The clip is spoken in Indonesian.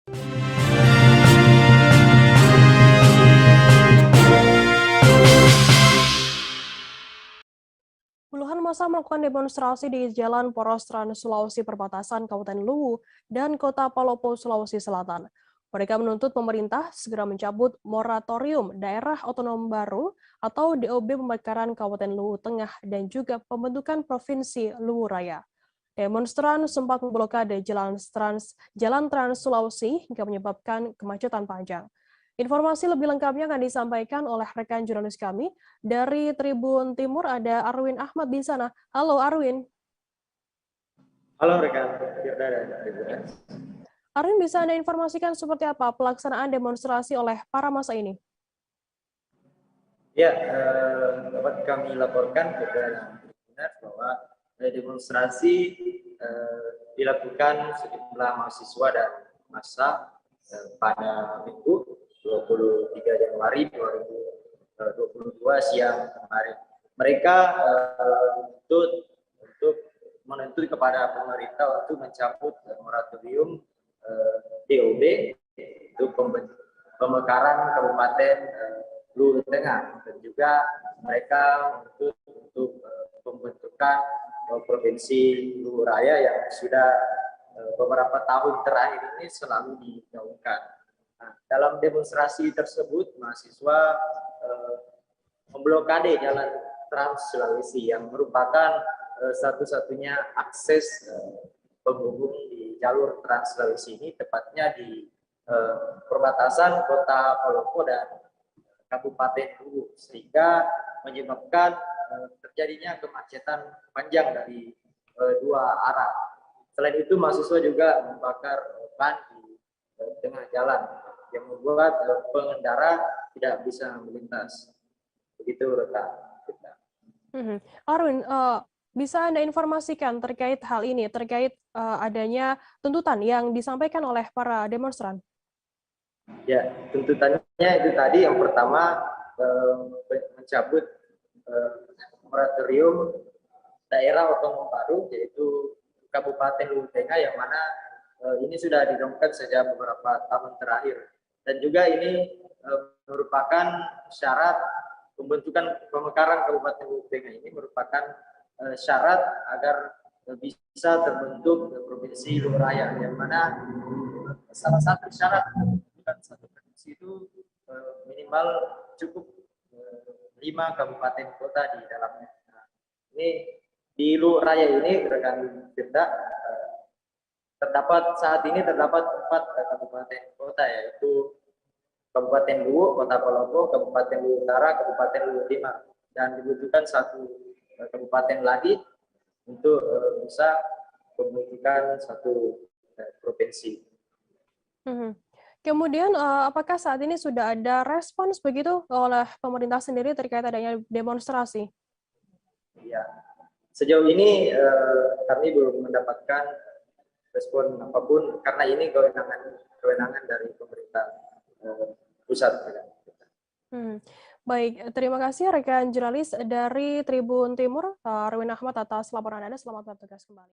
Puluhan massa melakukan demonstrasi di Jalan Poros Trans Sulawesi perbatasan Kabupaten Luwu dan Kota Palopo, Sulawesi Selatan. Mereka menuntut pemerintah segera mencabut moratorium Daerah Otonom Baru atau DOB pemekaran Kabupaten Luwu Tengah dan juga pembentukan Provinsi Luwu Raya. Demonstran sempat memblokade Jalan Trans Sulawesi hingga menyebabkan kemacetan panjang. Informasi lebih lengkapnya akan disampaikan oleh rekan jurnalis kami dari Tribun Timur, ada Arwin Ahmad di sana. Halo Arwin. Halo rekan Firda dan Tribun. Arwin, bisa Anda informasikan seperti apa pelaksanaan demonstrasi oleh para massa ini? Ya, dapat kami laporkan kepada Tribun bahwa demonstrasi dilakukan sejumlah mahasiswa dan massa pada Minggu 23 Januari 2022 siang kemarin. Mereka menuntut kepada pemerintah untuk mencabut moratorium DOB untuk pemekaran Kabupaten Luwu Tengah, dan juga mereka menuntut untuk pembentukan Provinsi Luwu Raya yang sudah beberapa tahun terakhir ini selalu digaungkan. Nah, dalam demonstrasi tersebut, mahasiswa memblokade Jalan Trans Sulawesi yang merupakan satu-satunya akses penghubung di jalur Trans Sulawesi ini, tepatnya di perbatasan Kota Palopo dan Kabupaten Luwu, sehingga menyebabkan terjadinya kemacetan panjang dari dua arah. Selain itu, mahasiswa juga membakar ban di tengah jalan yang membuat pengendara tidak bisa melintas. Begitu, rekan. Arwin, bisa Anda informasikan terkait hal ini, terkait adanya tuntutan yang disampaikan oleh para demonstran? Ya, tuntutannya itu tadi, yang pertama mencabut moratorium Daerah Otonom Baru, yaitu Kabupaten Luwu Tengah, yang mana ini sudah digaungkan sejak beberapa tahun terakhir, dan juga ini merupakan syarat pembentukan pemekaran Kabupaten Luwu Tengah. Ini merupakan syarat agar bisa terbentuk Provinsi Luwu Raya, yang mana salah satu syarat pembentukan satu provinsi itu minimal cukup 5 kabupaten kota di dalamnya. Nah, ini di Luwu Raya ini, rekan Firda, saat ini terdapat 4 kabupaten kota, yaitu Kabupaten Luwu, Kota Palopo, Kabupaten Luwu Utara, Kabupaten Luwu Timur, dan dibutuhkan 1 kabupaten lagi untuk bisa pembentukan 1 provinsi. Kemudian, apakah saat ini sudah ada respons begitu oleh pemerintah sendiri terkait adanya demonstrasi? Ya, sejauh ini kami belum mendapatkan respon apapun, karena ini kewenangan dari pemerintah pusat. Baik, terima kasih rekan jurnalis dari Tribun Timur, Arwin Ahmad, atas laporan Anda. Selamat bertugas kembali.